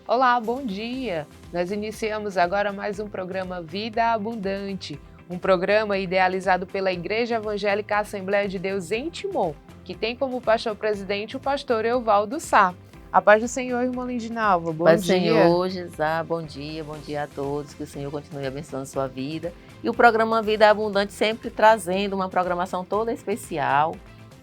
Olá, bom dia! Nós iniciamos agora mais um programa Vida Abundante, um programa idealizado pela Igreja Evangélica Assembleia de Deus em Timon, que tem como pastor-presidente o pastor Euvaldo Sá. A paz do Senhor, irmã Lindinalva, bom Paz do dia! Senhor, Gisá, bom dia a todos, que o Senhor continue abençoando a sua vida. E o programa Vida Abundante sempre trazendo uma programação toda especial.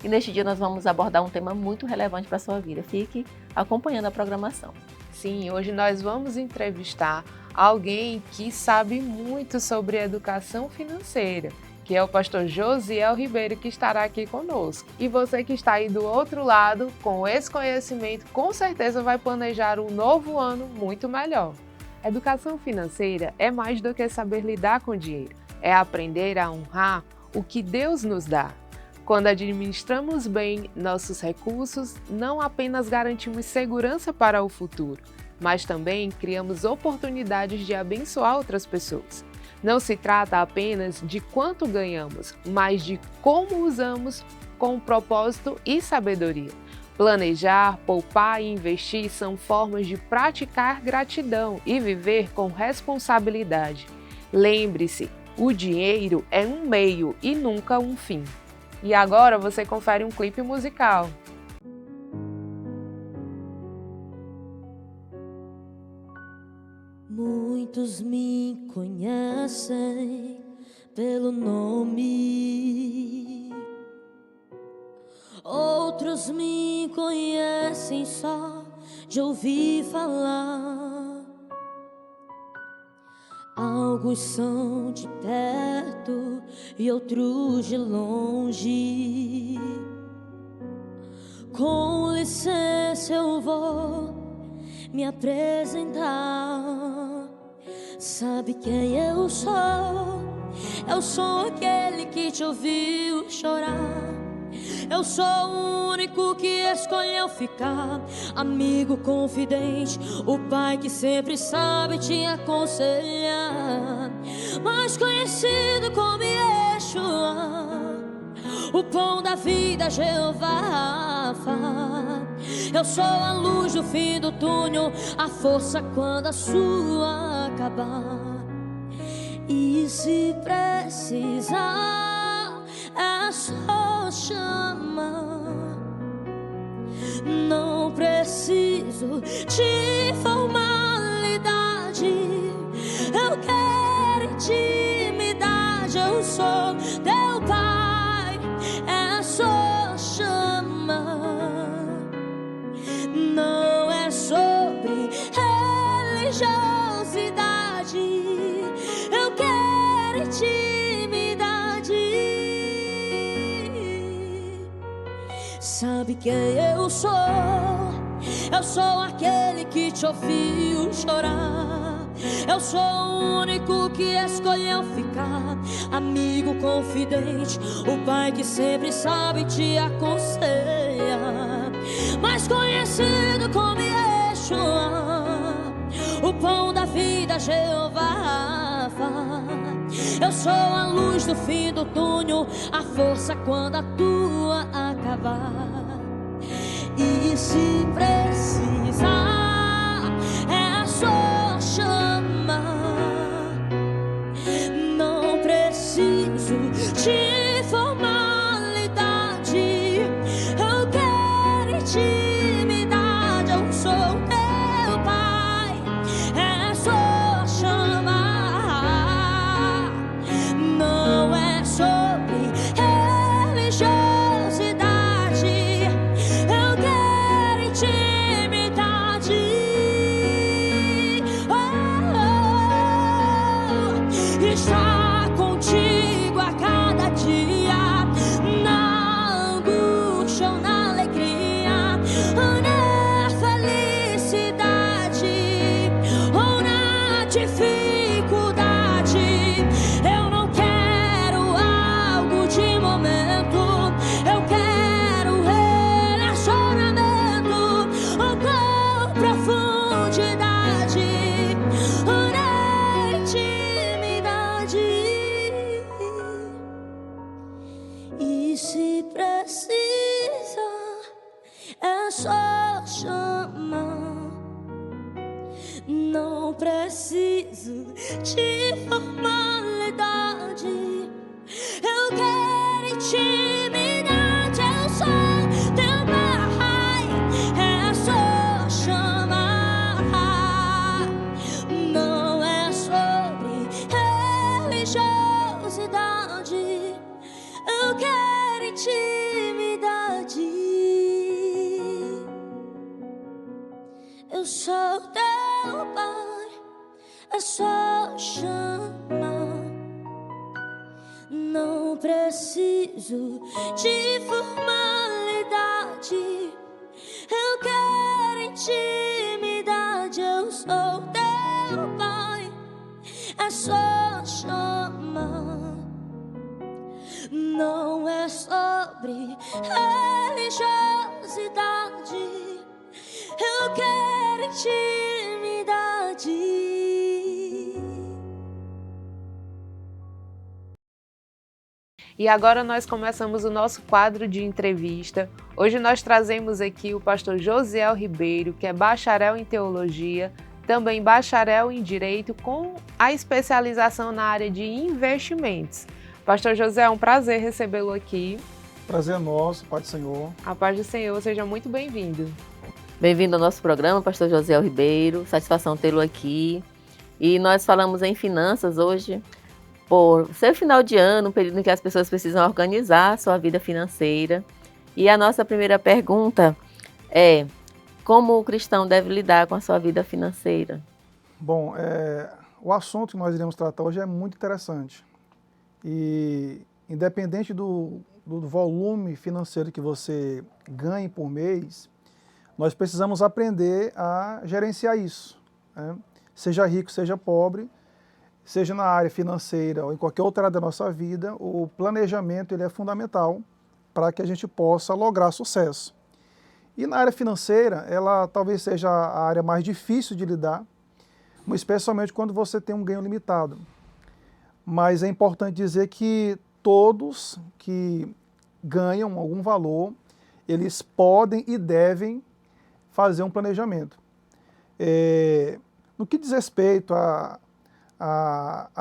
E neste dia nós vamos abordar um tema muito relevante para a sua vida. Fique acompanhando a programação. Sim, hoje nós vamos entrevistar alguém que sabe muito sobre educação financeira, que é o pastor Josiel Ribeiro, que estará aqui conosco. E você que está aí do outro lado, com esse conhecimento, com certeza vai planejar um novo ano muito melhor. Educação financeira é mais do que saber lidar com dinheiro, é aprender a honrar o que Deus nos dá. Quando administramos bem nossos recursos, não apenas garantimos segurança para o futuro, mas também criamos oportunidades de abençoar outras pessoas. Não se trata apenas de quanto ganhamos, mas de como usamos com propósito e sabedoria. Planejar, poupar e investir são formas de praticar gratidão e viver com responsabilidade. Lembre-se, o dinheiro é um meio e nunca um fim. E agora você confere um clipe musical. Muitos me conhecem pelo nome, outros me conhecem só de ouvir falar. Alguns são de perto e outros de longe. Com licença eu vou me apresentar. Sabe quem eu sou? Eu sou aquele que te ouviu chorar. Eu sou o único que escolheu ficar, amigo confidente, o pai que sempre sabe te aconselhar, mais conhecido como Yeshua, o pão da vida, Jeová. Eu sou a luz do fim do túnel, a força quando a sua acabar. E se precisar, é só chamar. Não preciso de formalidade, eu quero intimidade. Eu sou teu pai, é só chamar. Não é sobre religiosidade, eu quero intimidade. Sabe quem eu sou? Eu sou aquele que te ouviu chorar. Eu sou o único que escolheu ficar, amigo confidente, o pai que sempre sabe te aconselhar, mais conhecido como Yeshua, o pão da vida, Jeová. Eu sou a luz do fim do túnel, a força quando a tua acabar. E se precisar, é só chamar. Não preciso de formalidade, eu quero intimidade. Eu sou teu pai, é só chamar. Não é sobre religiosidade, eu quero intimidade. Não preciso de formalidade. Eu quero intimidade. Eu sou teu pai, é só chamar. Não é sobre religiosidade. Eu quero intimidade. Eu sou teu pai, é só chamar. Não preciso de formalidade. Eu quero intimidade. Eu sou teu pai, é só chamar. Não é sobre religiosidade. Eu quero intimidade. E agora nós começamos o nosso quadro de entrevista. Hoje nós trazemos aqui o pastor Josiel Ribeiro, que é bacharel em teologia, também bacharel em direito, com a especialização na área de investimentos. Pastor José, é um prazer recebê-lo aqui. Prazer nosso, Pai do Senhor. A paz do Senhor, seja muito bem-vindo. Bem-vindo ao nosso programa, pastor Josiel Ribeiro. Satisfação tê-lo aqui. E nós falamos em finanças hoje, por ser final de ano, um período em que as pessoas precisam organizar a sua vida financeira. E a nossa primeira pergunta é: como o cristão deve lidar com a sua vida financeira? Bom, o assunto que nós iremos tratar hoje é muito interessante. E independente do volume financeiro que você ganhe por mês, nós precisamos aprender a gerenciar isso, né? Seja rico, seja pobre, seja na área financeira ou em qualquer outra área da nossa vida, o planejamento ele é fundamental para que a gente possa lograr sucesso. E na área financeira, ela talvez seja a área mais difícil de lidar, especialmente quando você tem um ganho limitado. Mas é importante dizer que todos que ganham algum valor, eles podem e devem fazer um planejamento. No que diz respeito a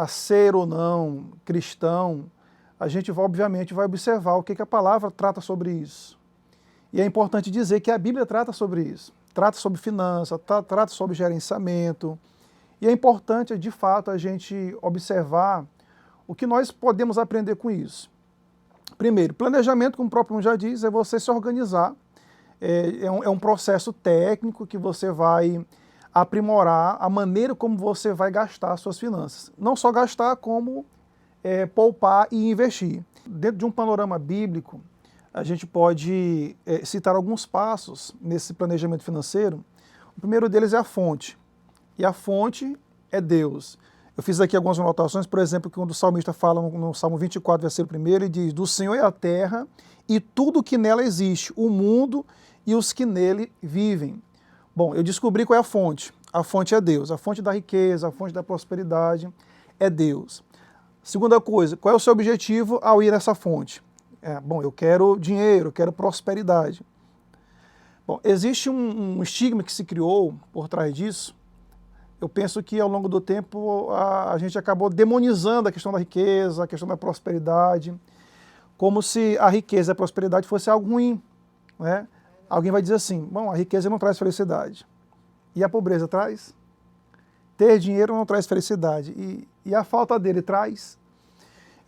ser ou não cristão, a gente obviamente vai observar o que a palavra trata sobre isso. E é importante dizer que a Bíblia trata sobre isso. Trata sobre finanças, trata sobre gerenciamento. E é importante, de fato, a gente observar o que nós podemos aprender com isso. Primeiro, planejamento, como o próprio nome já diz, é você se organizar. É um processo técnico que você vai aprimorar a maneira como você vai gastar as suas finanças. Não só gastar, como poupar e investir. Dentro de um panorama bíblico, a gente pode citar alguns passos nesse planejamento financeiro. O primeiro deles é a fonte. E a fonte é Deus. Eu fiz aqui algumas anotações, por exemplo, quando o salmista fala no Salmo 24, versículo 1, ele diz: do Senhor é a terra e tudo que nela existe, o mundo e os que nele vivem. Bom, eu descobri qual é a fonte. A fonte é Deus. A fonte da riqueza, a fonte da prosperidade é Deus. Segunda coisa, qual é o seu objetivo ao ir nessa fonte? Bom, eu quero dinheiro, eu quero prosperidade. Bom, existe um estigma que se criou por trás disso. Eu penso que ao longo do tempo a gente acabou demonizando a questão da riqueza, a questão da prosperidade, como se a riqueza e a prosperidade fosse algo ruim, né? Alguém vai dizer assim: bom, a riqueza não traz felicidade. E a pobreza traz? Ter dinheiro não traz felicidade. E a falta dele traz?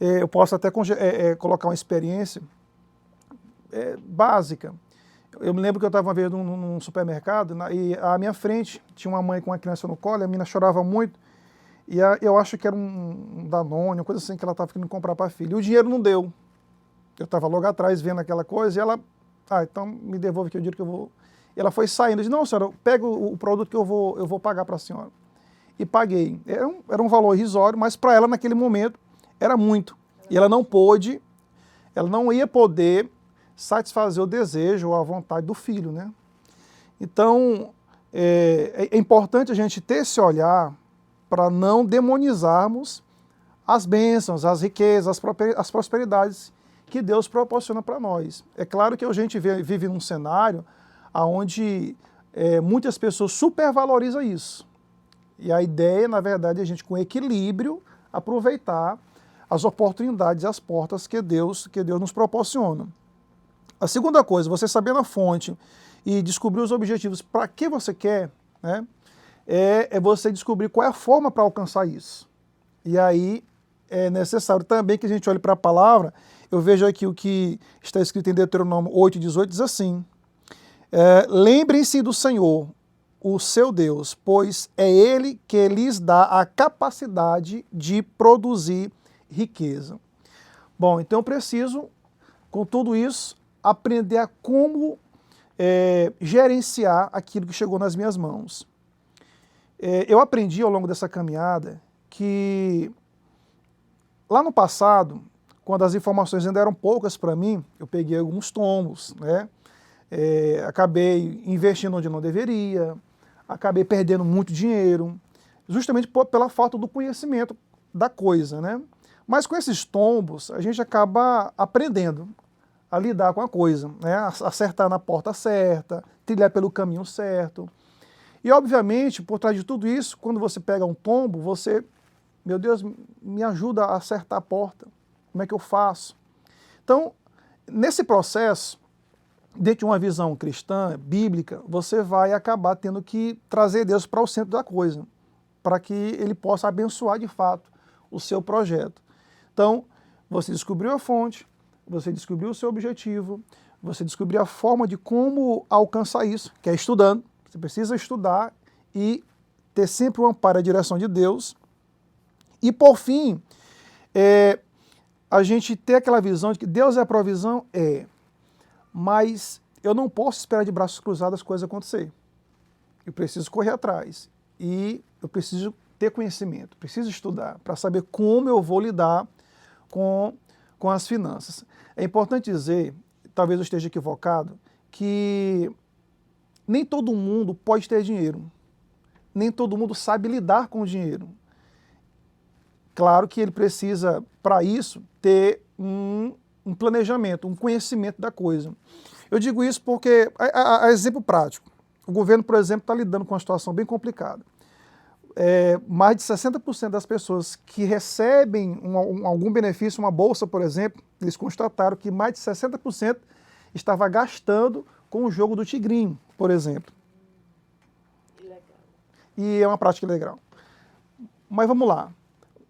Eu posso até colocar uma experiência básica. Eu me lembro que eu estava uma vez num supermercado e à minha frente tinha uma mãe com uma criança no colo, e a menina chorava muito, e eu acho que era um Danone, uma coisa assim que ela estava querendo comprar para a filha. E o dinheiro não deu. Eu estava logo atrás vendo aquela coisa e ela: então me devolve aqui o dinheiro que eu vou... E ela foi saindo, eu disse: não, senhora, pega o produto que eu vou pagar para a senhora. E paguei. Era um valor irrisório, mas para ela naquele momento era muito. E ela não ia poder satisfazer o desejo ou a vontade do filho, né? Então, é importante a gente ter esse olhar para não demonizarmos as bênçãos, as riquezas, as prosperidades que Deus proporciona para nós. É claro que a gente vive num cenário onde muitas pessoas supervalorizam isso. E a ideia, na verdade, é a gente, com equilíbrio, aproveitar as oportunidades e as portas que Deus nos proporciona. A segunda coisa, você saber na fonte e descobrir os objetivos para que você quer, né, é você descobrir qual é a forma para alcançar isso. E aí é necessário também que a gente olhe para a palavra. Eu vejo aqui o que está escrito em Deuteronômio 8:18, diz assim: lembrem-se do Senhor, o seu Deus, pois é Ele que lhes dá a capacidade de produzir riqueza. Bom, então eu preciso, com tudo isso, aprender a como gerenciar aquilo que chegou nas minhas mãos. Eu aprendi ao longo dessa caminhada que lá no passado, quando as informações ainda eram poucas para mim, eu peguei alguns tombos, né? Acabei investindo onde não deveria, acabei perdendo muito dinheiro, justamente pela falta do conhecimento da coisa, né? Mas com esses tombos, a gente acaba aprendendo a lidar com a coisa, né? Acertar na porta certa, trilhar pelo caminho certo. E, obviamente, por trás de tudo isso, quando você pega um tombo, você, meu Deus, me ajuda a acertar a porta. Como é que eu faço? Então, nesse processo, dentro de uma visão cristã, bíblica, você vai acabar tendo que trazer Deus para o centro da coisa, para que Ele possa abençoar de fato o seu projeto. Então, você descobriu a fonte, você descobriu o seu objetivo, você descobriu a forma de como alcançar isso, que é estudando. Você precisa estudar e ter sempre o amparo e a direção de Deus. E, por fim, a gente ter aquela visão de que Deus é a provisão, mas eu não posso esperar de braços cruzados as coisas acontecer. Eu preciso correr atrás e eu preciso ter conhecimento, preciso estudar para saber como eu vou lidar com as finanças. É importante dizer, talvez eu esteja equivocado, que nem todo mundo pode ter dinheiro, nem todo mundo sabe lidar com o dinheiro. Claro que ele precisa, para isso, ter um planejamento, um conhecimento da coisa. Eu digo isso porque, a exemplo prático, o governo, por exemplo, está lidando com uma situação bem complicada. Mais de 60% das pessoas que recebem algum benefício, uma bolsa, por exemplo, eles constataram que mais de 60% estava gastando com o jogo do tigrinho, por exemplo. Ilegal. E é uma prática ilegal. Mas vamos lá.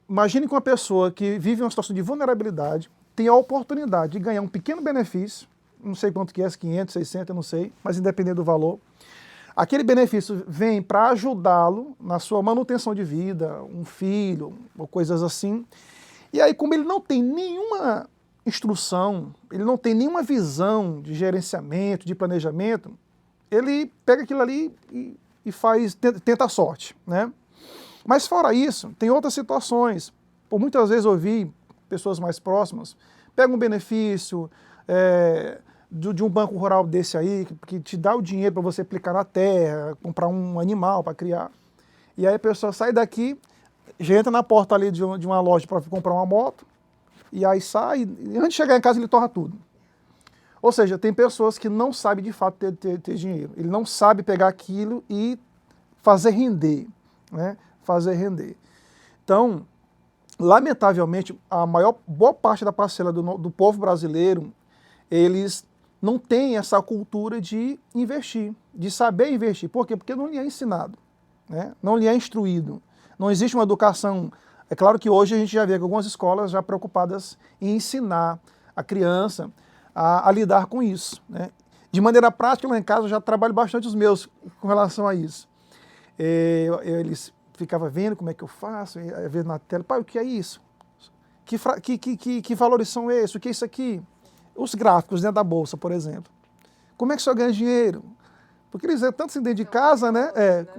Imagine que uma pessoa que vive uma situação de vulnerabilidade tem a oportunidade de ganhar um pequeno benefício, não sei quanto que é, 500, 600, eu não sei, mas independente do valor. Aquele benefício vem para ajudá-lo na sua manutenção de vida, um filho, ou coisas assim. E aí, como ele não tem nenhuma instrução, ele não tem nenhuma visão de gerenciamento, de planejamento, ele pega aquilo ali e tenta a sorte, né? Mas fora isso, tem outras situações. Por muitas vezes ouvi pessoas mais próximas, pega um benefício de um banco rural desse aí, que te dá o dinheiro para você aplicar na terra, comprar um animal para criar. E aí a pessoa sai daqui, já entra na porta ali de uma loja para comprar uma moto, e aí sai, e antes de chegar em casa ele torra tudo. Ou seja, tem pessoas que não sabem de fato ter dinheiro. Ele não sabe pegar aquilo e fazer render, né? Fazer render. Então, lamentavelmente, boa parte da parcela do povo brasileiro, eles não têm essa cultura de investir, de saber investir. Por quê? Porque não lhe é ensinado, né? Não lhe é instruído. Não existe uma educação. É claro que hoje a gente já vê algumas escolas já preocupadas em ensinar a criança a lidar com isso, né? De maneira prática, lá em casa eu já trabalho bastante os meus com relação a isso. Eles ficavam vendo como é que eu faço, vendo na tela, pai, o que é isso? Que valores são esses? O que é isso aqui? Os gráficos dentro da bolsa, por exemplo. Como é que o senhor ganha dinheiro? Porque eles tanto se dentro de casa, né?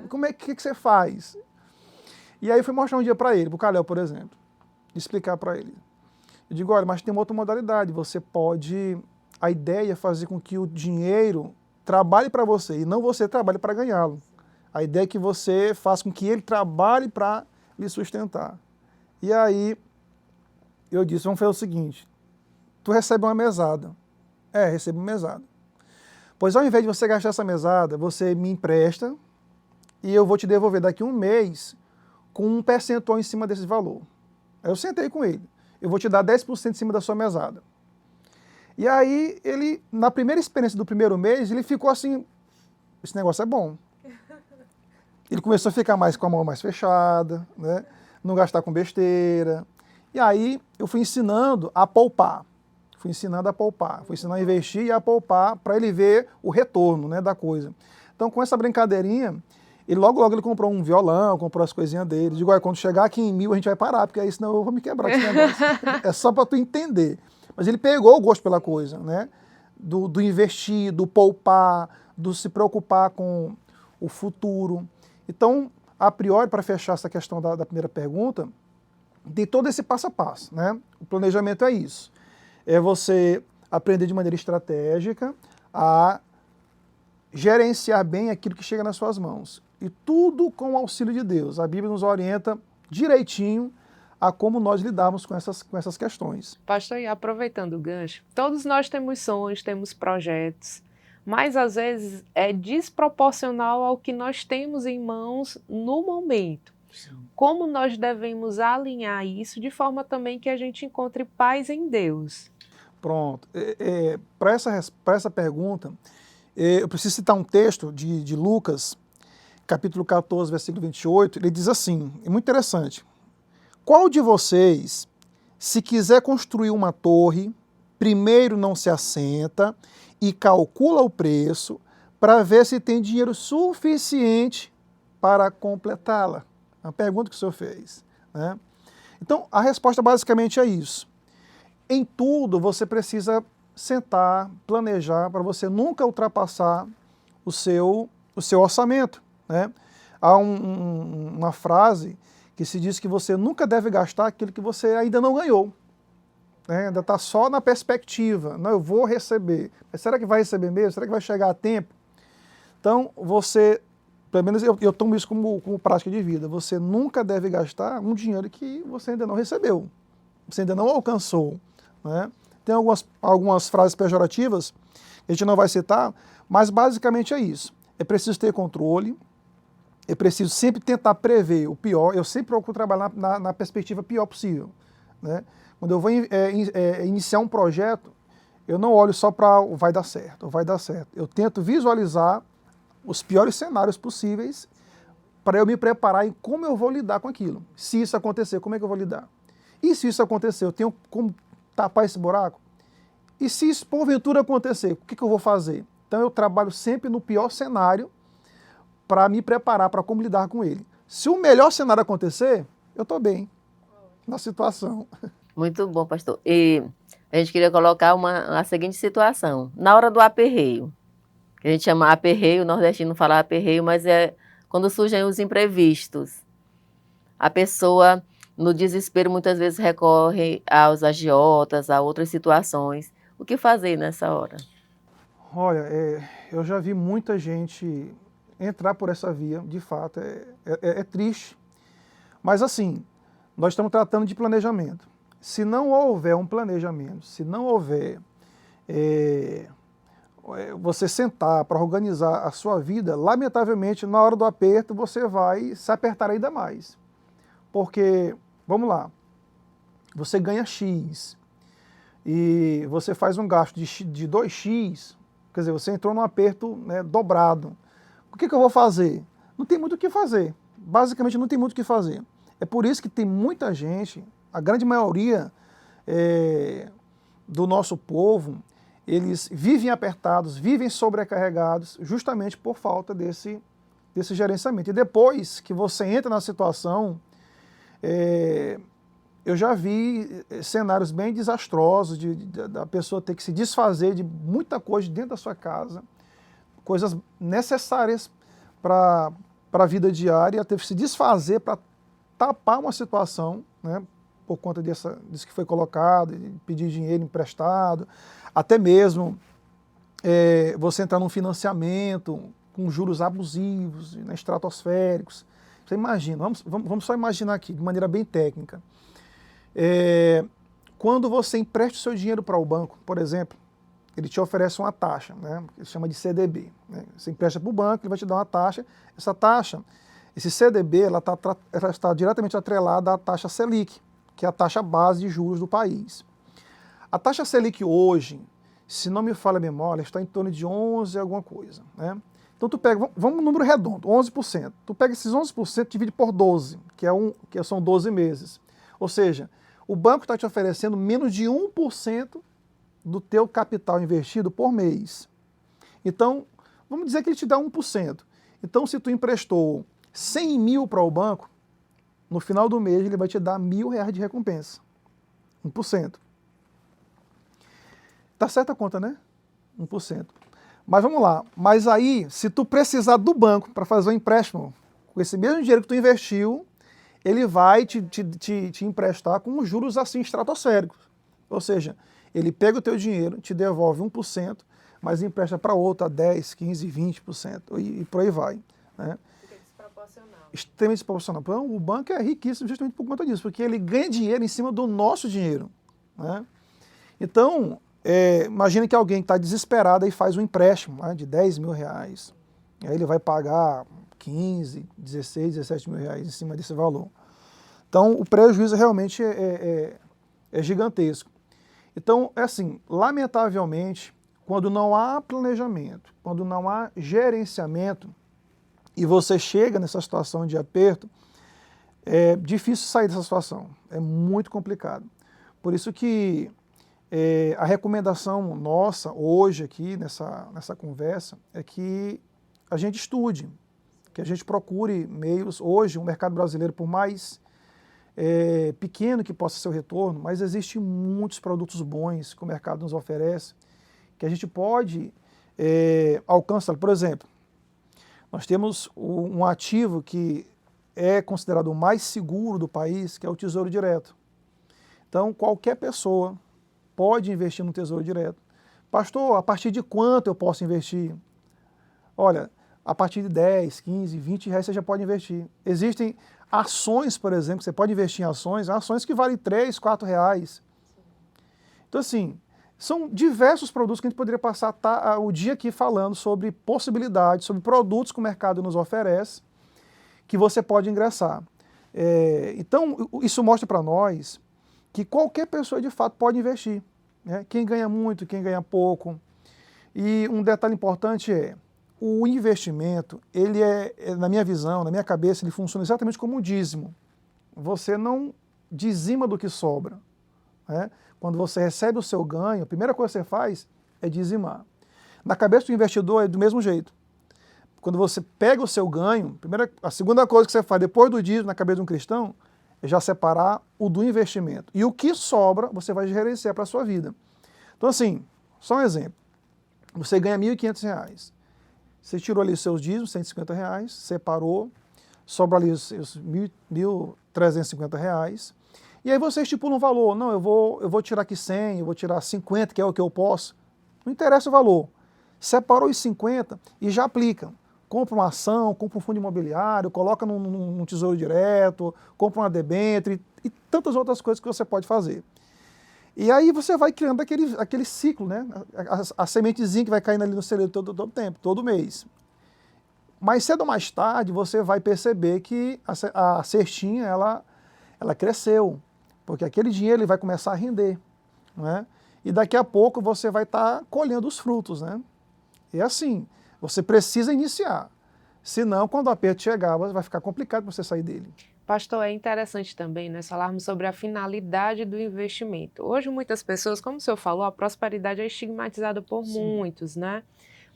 Como é que você faz? E aí eu fui mostrar um dia para ele, para o Calel, por exemplo, explicar para ele. Eu digo, olha, mas tem uma outra modalidade, você pode, a ideia é fazer com que o dinheiro trabalhe para você e não você trabalhe para ganhá-lo. A ideia é que você faça com que ele trabalhe para lhe sustentar. E aí eu disse, vamos fazer o seguinte, tu recebe uma mesada. Recebo uma mesada. Pois ao invés de você gastar essa mesada, você me empresta e eu vou te devolver daqui a um mês com um percentual em cima desse valor. Aí eu sentei com ele. Eu vou te dar 10% em cima da sua mesada. E aí, ele, na primeira experiência do primeiro mês, ele ficou assim, esse negócio é bom. Ele começou a ficar mais com a mão mais fechada, né? Não gastar com besteira. E aí, eu fui ensinando a poupar. Fui ensinando a investir e a poupar para ele ver o retorno, né, da coisa. Então, com essa brincadeirinha, logo ele comprou um violão, comprou as coisinhas dele. Digo, quando chegar aqui em 1000 a gente vai parar, porque aí senão eu vou me quebrar esse negócio. É só para tu entender. Mas ele pegou o gosto pela coisa, né? Do investir, do poupar, do se preocupar com o futuro. Então, a priori, para fechar essa questão da primeira pergunta, tem todo esse passo a passo, né? O planejamento é isso. É você aprender de maneira estratégica a gerenciar bem aquilo que chega nas suas mãos. E tudo com o auxílio de Deus. A Bíblia nos orienta direitinho a como nós lidamos com essas questões. Pastor, e aproveitando o gancho, todos nós temos sonhos, temos projetos, mas às vezes é desproporcional ao que nós temos em mãos no momento. Sim. Como nós devemos alinhar isso de forma também que a gente encontre paz em Deus? Pronto. Para essa pergunta, eu preciso citar um texto de Lucas, capítulo 14, versículo 28, ele diz assim, é muito interessante. Qual de vocês, se quiser construir uma torre, primeiro não se assenta e calcula o preço para ver se tem dinheiro suficiente para completá-la? É uma pergunta que o senhor fez, né? Então, a resposta basicamente é isso. Em tudo, você precisa sentar, planejar, para você nunca ultrapassar o seu orçamento, né? Há uma frase que se diz que você nunca deve gastar aquilo que você ainda não ganhou, né? Ainda está só na perspectiva. Não, eu vou receber. Mas será que vai receber mesmo? Será que vai chegar a tempo? Então, você, pelo menos eu tomo isso como prática de vida, você nunca deve gastar um dinheiro que você ainda não recebeu, você ainda não alcançou, né? Tem algumas frases pejorativas, que a gente não vai citar, mas basicamente é isso. É preciso ter controle, é preciso sempre tentar prever o pior. Eu sempre procuro trabalhar na perspectiva pior possível, né? Quando eu vou iniciar um projeto, eu não olho só para o vai dar certo, Eu tento visualizar os piores cenários possíveis para eu me preparar em como eu vou lidar com aquilo. Se isso acontecer, como é que eu vou lidar? E se isso acontecer, eu tenho como tapar esse buraco? E se isso porventura acontecer, o que eu vou fazer? Então eu trabalho sempre no pior cenário para me preparar para como lidar com ele. Se o melhor cenário acontecer, eu estou bem na situação. Muito bom, pastor. E a gente queria colocar a seguinte situação. Na hora do aperreio, que a gente chama aperreio, o nordestino fala aperreio, mas é quando surgem os imprevistos. A pessoa, no desespero, muitas vezes recorre aos agiotas, a outras situações. O que fazer nessa hora? Olha, eu já vi muita gente entrar por essa via, de fato, é triste. Mas assim, nós estamos tratando de planejamento. Se não houver um planejamento, se não houver você sentar para organizar a sua vida, lamentavelmente, na hora do aperto, você vai se apertar ainda mais. Porque, vamos lá, você ganha X e você faz um gasto de 2X, quer dizer, você entrou num aperto, né, dobrado. O que eu vou fazer? Não tem muito o que fazer. Basicamente, não tem muito o que fazer. É por isso que tem muita gente, a grande maioria do nosso povo, eles vivem apertados, vivem sobrecarregados, justamente por falta desse gerenciamento. E depois que você entra na situação, eu já vi cenários bem desastrosos da pessoa ter que se desfazer de muita coisa dentro da sua casa, coisas necessárias para a vida diária, ter que se desfazer para tapar uma situação, né, por conta disso que foi colocado, pedir dinheiro emprestado, até mesmo você entrar num financiamento com juros abusivos, né, estratosféricos. Você imagina, vamos só imaginar aqui, de maneira bem técnica. Quando você empresta o seu dinheiro para o banco, por exemplo, ele te oferece uma taxa, né? Ele chama de CDB. Né? Você empresta para o banco, ele vai te dar uma taxa. Essa taxa, esse CDB, ela está diretamente atrelada à taxa Selic, que é a taxa base de juros do país. A taxa Selic hoje, se não me falha a memória, está em torno de 11 alguma coisa. Né? Então tu pega, vamos no número redondo, 11%. Tu pega esses 11% e divide por 12, que são 12 meses. Ou seja, o banco está te oferecendo menos de 1% do teu capital investido por mês. Então, vamos dizer que ele te dá 1%. Então, se tu emprestou 100 mil para o banco, no final do mês ele vai te dar R$1.000 de recompensa. 1%. Tá certa a conta, né? 1%. Mas vamos lá. Mas aí, se tu precisar do banco para fazer um empréstimo, com esse mesmo dinheiro que tu investiu, ele vai te emprestar com juros assim estratosféricos. Ou seja, ele pega o teu dinheiro, te devolve 1%, mas empresta para outro a 10%, 15%, 20% e por aí vai. Né? Fica desproporcional. Extremamente desproporcional. Então, o banco é riquíssimo justamente por conta disso, porque ele ganha dinheiro em cima do nosso dinheiro. Né? Então, imagina que alguém está desesperado e faz um empréstimo, né, de R$10.000. Aí ele vai pagar 15, 16, 17 mil reais em cima desse valor. Então, o prejuízo realmente é gigantesco. Então, é assim, lamentavelmente, quando não há planejamento, quando não há gerenciamento, e você chega nessa situação de aperto, é difícil sair dessa situação, é muito complicado. Por isso que a recomendação nossa hoje aqui nessa conversa é que a gente estude, que a gente procure meios. Hoje, o mercado brasileiro, por mais pequeno que possa ser o retorno, mas existem muitos produtos bons que o mercado nos oferece, que a gente pode alcançar. Por exemplo, nós temos um ativo que é considerado o mais seguro do país, que é o Tesouro Direto. Então, qualquer pessoa pode investir no Tesouro Direto. Pastor, a partir de quanto eu posso investir? Olha, a partir de 10, 15, 20 reais você já pode investir. Existem ações, por exemplo, você pode investir em ações que valem 3, 4 reais. Então, assim, são diversos produtos que a gente poderia passar o dia aqui falando sobre possibilidades, sobre produtos que o mercado nos oferece, que você pode ingressar. Então, isso mostra para nós que qualquer pessoa, de fato, pode investir. Né? Quem ganha muito, quem ganha pouco. E um detalhe importante o investimento, ele na minha visão, na minha cabeça, ele funciona exatamente como um dízimo. Você não dizima do que sobra. Né? Quando você recebe o seu ganho, a primeira coisa que você faz é dizimar. Na cabeça do investidor é do mesmo jeito. Quando você pega o seu ganho, a segunda coisa que você faz depois do dízimo na cabeça de um cristão é já separar o do investimento. E o que sobra, você vai gerenciar para a sua vida. Então, assim, só um exemplo. Você ganha R$ 1.500. Você tirou ali os seus dízimos, R$150, separou, sobra ali os seus R$ 1.350. E aí você estipula um valor. Não, eu vou tirar aqui 100, eu vou tirar 50, que é o que eu posso. Não interessa o valor. Separou os 50 e já aplica. Compra uma ação, compra um fundo imobiliário, coloca num tesouro direto, compra uma debênture e tantas outras coisas que você pode fazer. E aí você vai criando aquele ciclo, né? A sementezinha que vai caindo ali no celeiro todo tempo, todo mês. Mais cedo ou mais tarde você vai perceber que a cestinha ela cresceu, porque aquele dinheiro ele vai começar a render. Né? E daqui a pouco você vai estar colhendo os frutos. Né? E assim, você precisa iniciar. Senão, quando o aperto chegar, vai ficar complicado para você sair dele. Pastor, é interessante também nós falarmos sobre a finalidade do investimento. Hoje, muitas pessoas, como o senhor falou, a prosperidade é estigmatizada por muitos, né?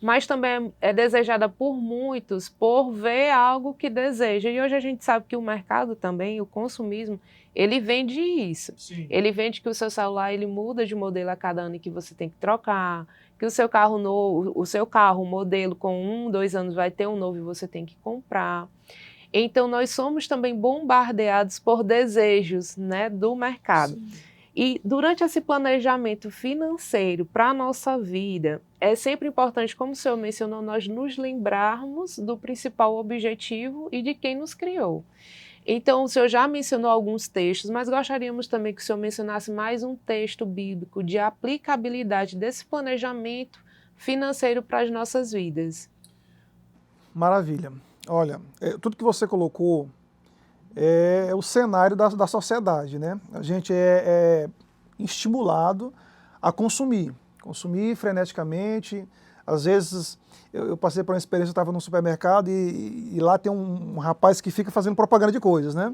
Mas também é desejada por muitos por ver algo que deseja. E hoje a gente sabe que o mercado também, o consumismo, ele vende isso. Sim. Ele vende que o seu celular ele muda de modelo a cada ano e que você tem que trocar, que o seu carro novo, o modelo com 1, 2 anos vai ter um novo e você tem que comprar. Então, nós somos também bombardeados por desejos, né, do mercado. Sim. E durante esse planejamento financeiro para a nossa vida, é sempre importante, como o senhor mencionou, nós nos lembrarmos do principal objetivo e de quem nos criou. Então, o senhor já mencionou alguns textos, mas gostaríamos também que o senhor mencionasse mais um texto bíblico de aplicabilidade desse planejamento financeiro para as nossas vidas. Maravilha. Olha, tudo que você colocou é o cenário da sociedade, né? A gente é estimulado a consumir freneticamente. Às vezes, eu passei por uma experiência, eu estava no supermercado e lá tem um rapaz que fica fazendo propaganda de coisas, né?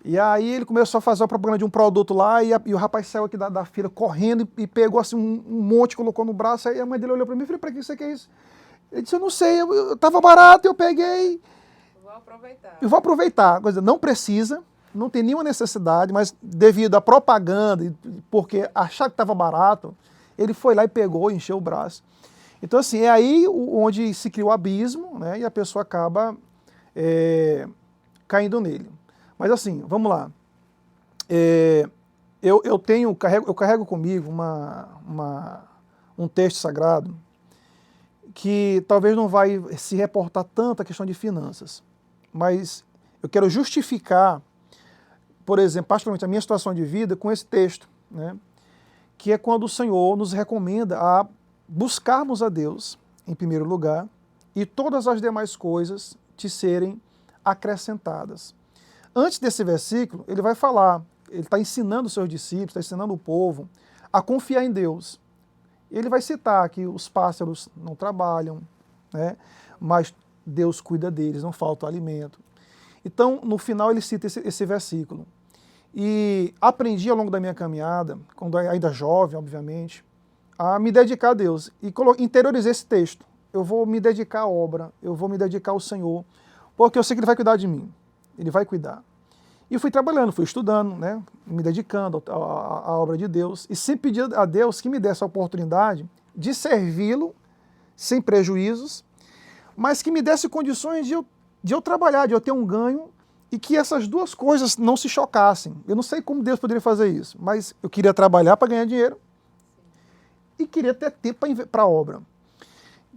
E aí ele começou a fazer a propaganda de um produto lá e o rapaz saiu aqui da fila correndo e pegou assim um monte, colocou no braço, aí a mãe dele olhou para mim e falou, para que você quer isso? Ele disse, eu não sei, eu tava barato, eu peguei. Eu vou aproveitar. Coisa, não precisa, não tem nenhuma necessidade, mas devido à propaganda, porque achar que estava barato, ele foi lá e pegou, encheu o braço. Então, assim, é aí onde se cria o abismo, né, e a pessoa acaba caindo nele. Mas, assim, vamos lá. Eu carrego comigo um texto sagrado que talvez não vai se reportar tanto à questão de finanças, mas eu quero justificar, por exemplo, particularmente a minha situação de vida com esse texto, né, que é quando o Senhor nos recomenda a buscarmos a Deus em primeiro lugar e todas as demais coisas te serem acrescentadas. Antes desse versículo, ele vai falar, ele está ensinando os seus discípulos, está ensinando o povo a confiar em Deus. Ele vai citar que os pássaros não trabalham, né, mas Deus cuida deles, não falta alimento. Então, no final, ele cita esse versículo. E aprendi ao longo da minha caminhada, quando ainda jovem, obviamente, a me dedicar a Deus. E interiorizei esse texto. Eu vou me dedicar à obra, eu vou me dedicar ao Senhor, porque eu sei que Ele vai cuidar de mim. Ele vai cuidar. E fui trabalhando, fui estudando, né, me dedicando à obra de Deus, e sempre pedi a Deus que me desse a oportunidade de servi-lo sem prejuízos, mas que me desse condições de eu trabalhar, de eu ter um ganho, e que essas duas coisas não se chocassem. Eu não sei como Deus poderia fazer isso, mas eu queria trabalhar para ganhar dinheiro e queria ter tempo para a obra.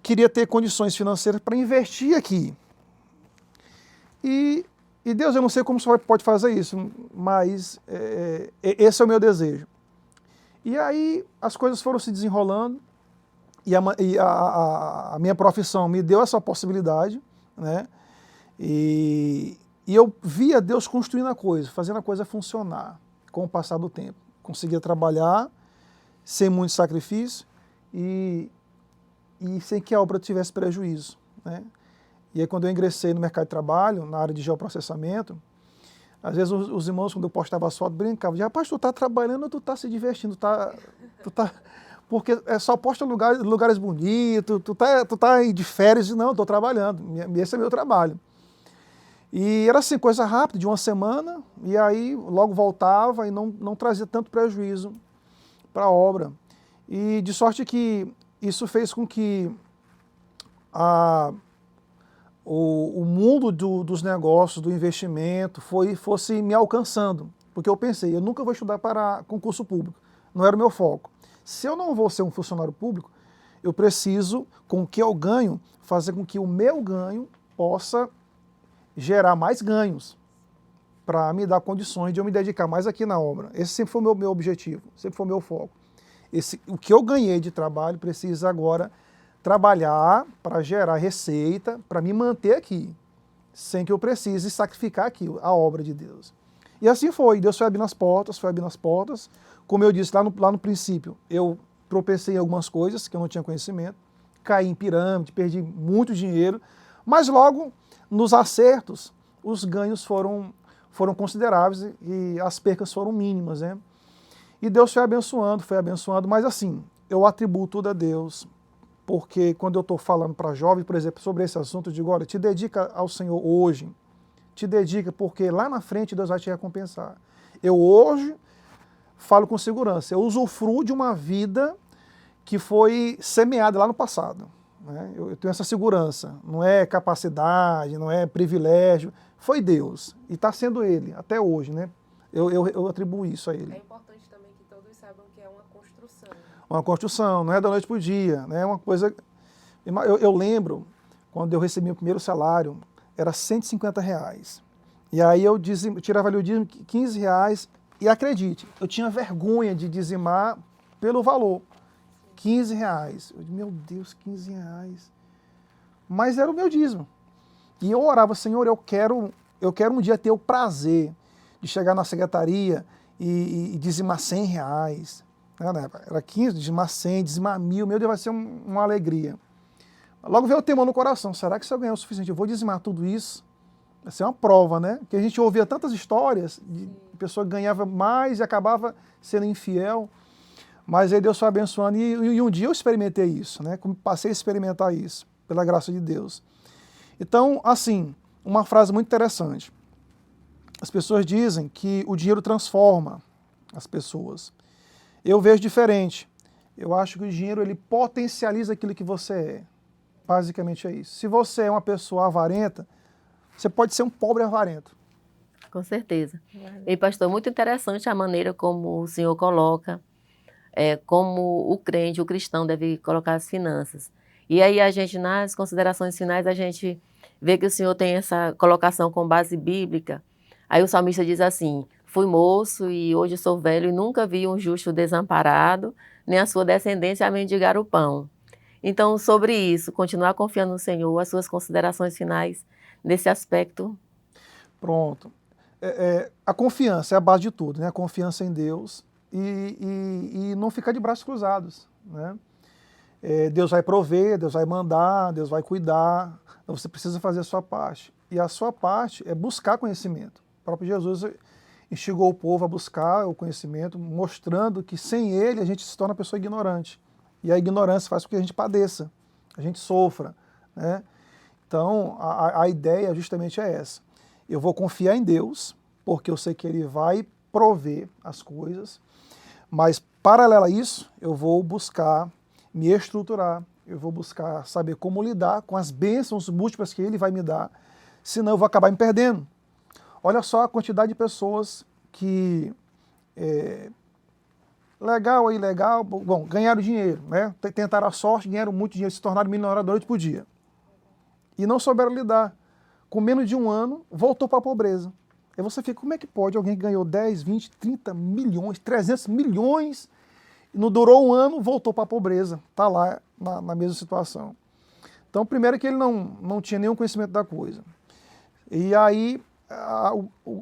Queria ter condições financeiras para investir aqui. E Deus, eu não sei como o Senhor pode fazer isso, mas esse é o meu desejo. E aí as coisas foram se desenrolando e a minha profissão me deu essa possibilidade, né? E eu via Deus construindo a coisa, fazendo a coisa funcionar com o passar do tempo. Conseguia trabalhar sem muito sacrifício e sem que a obra tivesse prejuízo, né? E aí quando eu ingressei no mercado de trabalho, na área de geoprocessamento, às vezes os irmãos, quando eu postava as fotos, brincavam, rapaz, tu tá trabalhando ou tu tá se divertindo? Porque só posta lugares bonitos, tu tá de férias, e não, estou trabalhando, esse é meu trabalho. E era assim, coisa rápida, de uma semana, e aí logo voltava e não trazia tanto prejuízo para a obra. E de sorte que isso fez com que o mundo dos negócios, do investimento, fosse me alcançando. Porque eu pensei, eu nunca vou estudar para concurso público, não era o meu foco. Se eu não vou ser um funcionário público, eu preciso, com o que eu ganho, fazer com que o meu ganho possa gerar mais ganhos, para me dar condições de eu me dedicar mais aqui na obra. Esse sempre foi o meu objetivo, sempre foi o meu foco. O que eu ganhei de trabalho precisa agora trabalhar para gerar receita, para me manter aqui, sem que eu precise sacrificar aqui a obra de Deus. E assim foi, Deus foi abrindo as portas, como eu disse lá no princípio, eu tropecei em algumas coisas que eu não tinha conhecimento, caí em pirâmide, perdi muito dinheiro, mas logo nos acertos os ganhos foram consideráveis e as percas foram mínimas, né? E Deus foi abençoando, mas assim, eu atribuo tudo a Deus, porque quando eu estou falando para jovens, por exemplo, sobre esse assunto, eu digo, olha, te dedica ao Senhor hoje, te dedica, porque lá na frente Deus vai te recompensar. Eu hoje falo com segurança, eu usufruo de uma vida que foi semeada lá no passado, né? Eu tenho essa segurança, não é capacidade, não é privilégio, foi Deus, e está sendo Ele, até hoje, né? Eu atribuo isso a Ele. É importante saibam que é uma construção. Uma construção, não é da noite para o dia, né? É uma coisa... Eu lembro, quando eu recebi o primeiro salário, era R$ 150. E aí eu tirava ali o dízimo R$ 15, e acredite, eu tinha vergonha de dizimar pelo valor. R$ 15. Meu Deus, R$ 15. Mas era o meu dízimo. E eu orava, Senhor, eu quero um dia ter o prazer de chegar na secretaria e dizimar R$ 100. Era 15, dizimar 100, dizimar 1.000, meu Deus, vai ser uma alegria. Logo veio o temor no coração, será que se eu ganhar o suficiente, eu vou dizimar tudo isso? Vai ser uma prova, né? Porque a gente ouvia tantas histórias de pessoa que ganhava mais e acabava sendo infiel. Mas aí Deus foi abençoando e um dia eu experimentei isso, né? Passei a experimentar isso, pela graça de Deus. Então, assim, uma frase muito interessante. As pessoas dizem que o dinheiro transforma as pessoas. Eu vejo diferente. Eu acho que o dinheiro ele potencializa aquilo que você é. Basicamente é isso. Se você é uma pessoa avarenta, você pode ser um pobre avarento. Com certeza. E, pastor, muito interessante a maneira como o senhor coloca, como o crente, o cristão deve colocar as finanças. E aí a gente, nas considerações finais, a gente vê que o senhor tem essa colocação com base bíblica. Aí o salmista diz assim, fui moço e hoje sou velho e nunca vi um justo desamparado, nem a sua descendência a mendigar o pão. Então, sobre isso, continuar confiando no Senhor, as suas considerações finais nesse aspecto. Pronto. A confiança é a base de tudo, né? A confiança em Deus e não ficar de braços cruzados, né? Deus vai prover, Deus vai mandar, Deus vai cuidar, então você precisa fazer a sua parte. E a sua parte é buscar conhecimento. O próprio Jesus instigou o povo a buscar o conhecimento, mostrando que sem ele a gente se torna uma pessoa ignorante. E a ignorância faz com que a gente padeça, a gente sofra, né? Então, a ideia justamente é essa. Eu vou confiar em Deus, porque eu sei que Ele vai prover as coisas, mas, paralelo a isso, eu vou buscar me estruturar, eu vou buscar saber como lidar com as bênçãos múltiplas que Ele vai me dar, senão eu vou acabar me perdendo. Olha só a quantidade de pessoas que... legal ou ilegal, bom, ganharam dinheiro, né? Tentaram a sorte, ganharam muito dinheiro, se tornaram milionários da noite para o dia. E não souberam lidar. Com menos de um ano, voltou para a pobreza. Aí você fica, como é que pode alguém que ganhou 10, 20, 30 milhões, 300 milhões, não durou um ano, voltou para a pobreza, está lá na mesma situação. Então, primeiro que ele não tinha nenhum conhecimento da coisa. E aí,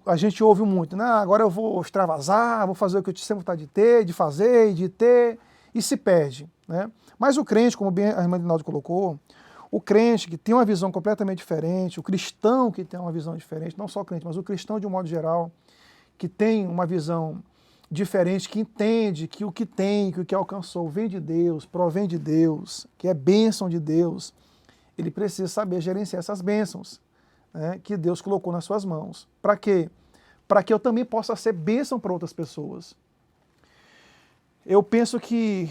a gente ouve muito, né? Agora eu vou extravasar, vou fazer o que eu sempre vontade de ter, de fazer, de ter, e se perde, né? Mas o crente, como bem a irmã Linaldo colocou, o crente que tem uma visão completamente diferente, o cristão que tem uma visão diferente, não só o crente, mas o cristão de um modo geral, que tem uma visão diferente, que entende que o que tem, que o que alcançou vem de Deus, provém de Deus, que é bênção de Deus, ele precisa saber gerenciar essas bênçãos, né, que Deus colocou nas suas mãos. Para quê? Para que eu também possa ser bênção para outras pessoas. Eu penso que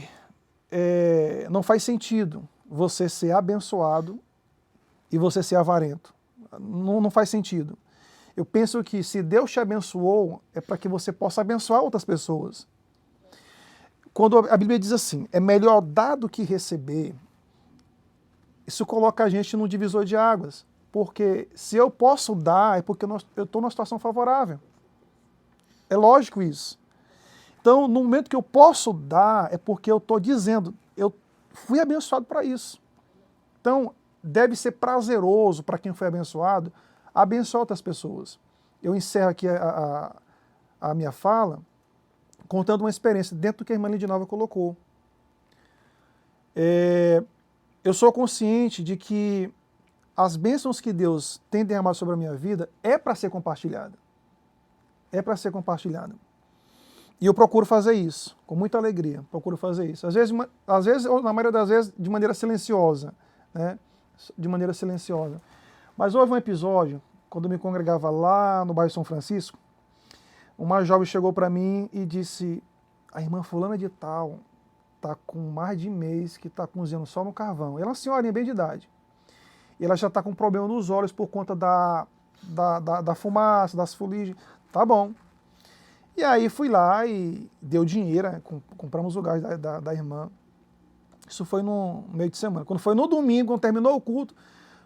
não faz sentido você ser abençoado e você ser avarento. Não faz sentido. Eu penso que se Deus te abençoou, é para que você possa abençoar outras pessoas. Quando a Bíblia diz assim, é melhor dar do que receber, isso coloca a gente num divisor de águas. Porque se eu posso dar, é porque eu estou numa situação favorável. É lógico isso. Então, no momento que eu posso dar, é porque eu estou dizendo, eu fui abençoado para isso. Então, deve ser prazeroso para quem foi abençoado, abençoar outras pessoas. Eu encerro aqui a minha fala contando uma experiência dentro do que a irmã Lidinalva colocou. Eu sou consciente de que as bênçãos que Deus tem derramado sobre a minha vida é para ser compartilhada. É para ser compartilhada. E eu procuro fazer isso, com muita alegria, procuro fazer isso. Às vezes, ou na maioria das vezes, de maneira silenciosa, né? De maneira silenciosa. Mas houve um episódio, quando eu me congregava lá no bairro São Francisco, uma jovem chegou para mim e disse, a irmã fulana de tal está com mais de mês que está cozinhando só no carvão. Ela é uma senhorinha bem de idade. E ela já está com problema nos olhos por conta da fumaça, das fuligens. Tá bom. E aí fui lá e deu dinheiro, né? Compramos o gás da irmã. Isso foi no meio de semana. Quando foi no domingo, quando terminou o culto,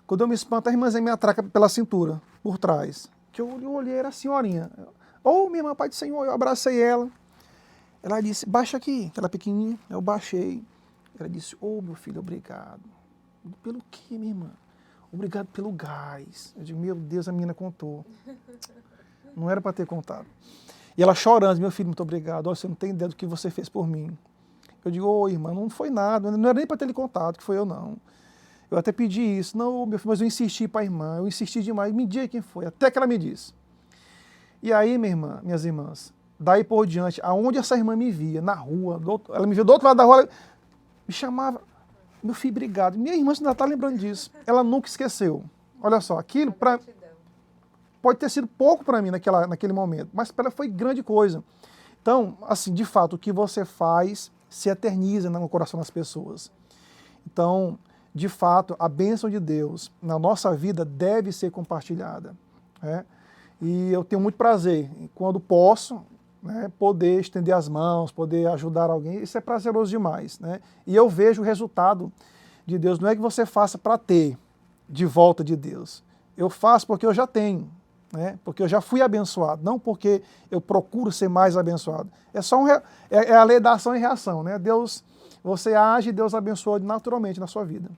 quando eu me espanto, a irmãzinha me atraca pela cintura, por trás. Que eu olhei, era a senhorinha. Ô, minha irmã, Pai do Senhor, eu abracei ela. Ela disse, baixa aqui, que ela é pequenininha. Eu baixei. Ela disse, ô, meu filho, obrigado. Pelo quê, minha irmã? Obrigado pelo gás. Eu digo, meu Deus, a menina contou. Não era para ter contado. E ela chorando, meu filho, muito obrigado. Olha, você não tem ideia do que você fez por mim. Eu digo, ô, irmã, não foi nada. Não era nem para ter lhe contado, que foi eu, não. Eu até pedi isso. Não, meu filho, mas eu insisti para a irmã. Eu insisti demais. Me diga quem foi. Até que ela me disse. E aí, minhas irmãs, daí por diante, aonde essa irmã me via, na rua, ela me via do outro lado da rua, ela me chamava, meu filho, obrigado. Minha irmã ainda está lembrando disso. Ela nunca esqueceu. Olha só, aquilo pode ter sido pouco para mim naquele momento, mas para ela foi grande coisa. Então, assim, de fato, o que você faz se eterniza no coração das pessoas. Então, de fato, a bênção de Deus na nossa vida deve ser compartilhada, né? E eu tenho muito prazer, quando posso, né, poder estender as mãos, poder ajudar alguém, isso é prazeroso demais, né? E eu vejo o resultado de Deus, não é que você faça para ter de volta de Deus. Eu faço porque eu já tenho, né? Porque eu já fui abençoado, não porque eu procuro ser mais abençoado. É só é a lei da ação e reação, né? Deus, você age e Deus abençoa naturalmente na sua vida.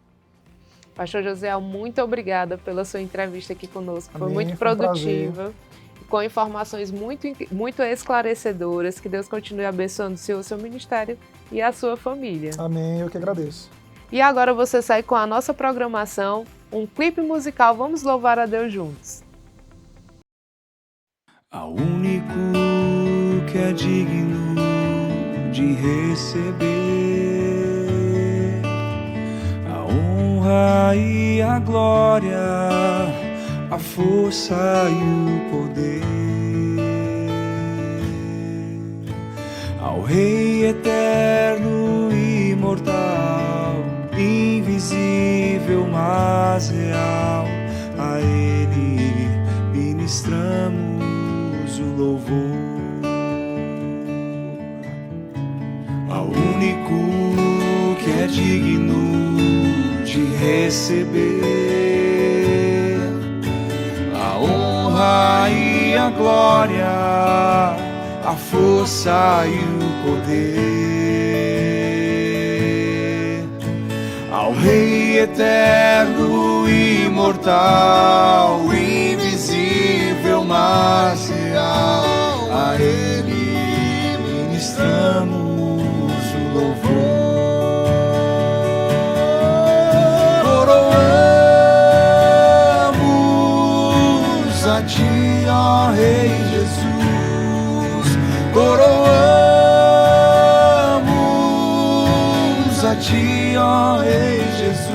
Pastor Josiel, muito obrigada pela sua entrevista aqui conosco. Amém, Foi muito produtiva, com informações muito esclarecedoras. Que Deus continue abençoando o seu ministério e a sua família. Amém, eu que agradeço. E agora você sai com a nossa programação, um clipe musical. Vamos louvar a Deus juntos. Ao único que é digno de receber a honra e a glória, a força e o poder, ao Rei eterno e imortal, invisível mas real, a Ele ministramos o louvor. Ao único que é digno de receber a honra e a glória, a força e o poder, ao Rei eterno e imortal, invisível mas real, a Ele ministramos o louvor. Coroamos a Ti, ó Rei Jesus, coroamos a Ti, ó Rei Jesus,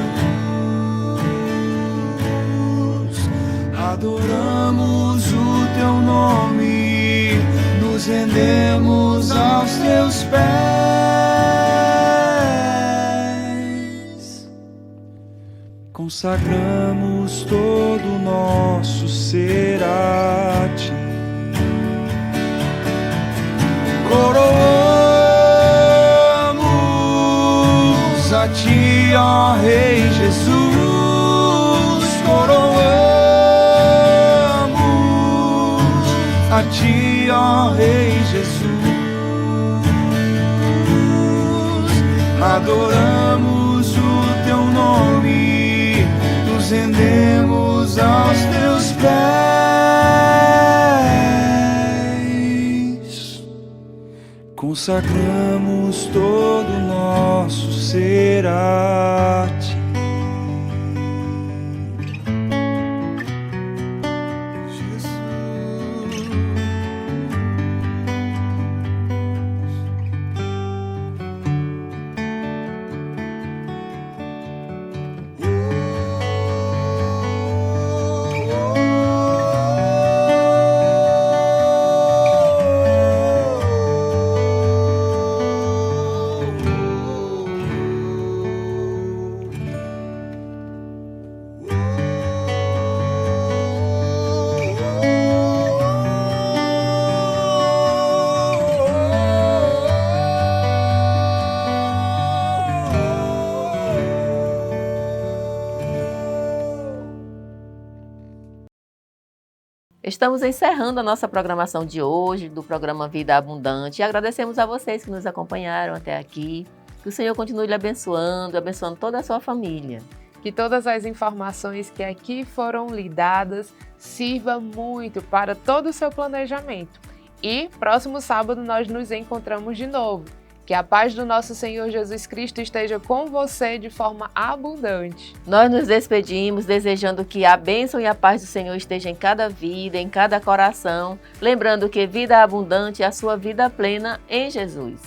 adoramos o Teu nome, nos rendemos aos Teus pés, consagramos todo o nosso ser a Ti. Coroamos a Ti, ó Rei Jesus, coroamos a Ti, ó Rei Jesus, adoramos o Teu nome, nos rendemos aos Teus pés, consagramos todo o nosso ser a Ti. Estamos encerrando a nossa programação de hoje, do programa Vida Abundante, e agradecemos a vocês que nos acompanharam até aqui. Que o Senhor continue lhe abençoando, abençoando toda a sua família. Que todas as informações que aqui foram lhe dadas sirvam muito para todo o seu planejamento. E próximo sábado nós nos encontramos de novo. Que a paz do nosso Senhor Jesus Cristo esteja com você de forma abundante. Nós nos despedimos desejando que a bênção e a paz do Senhor esteja em cada vida, em cada coração, lembrando que vida abundante é a sua vida plena em Jesus.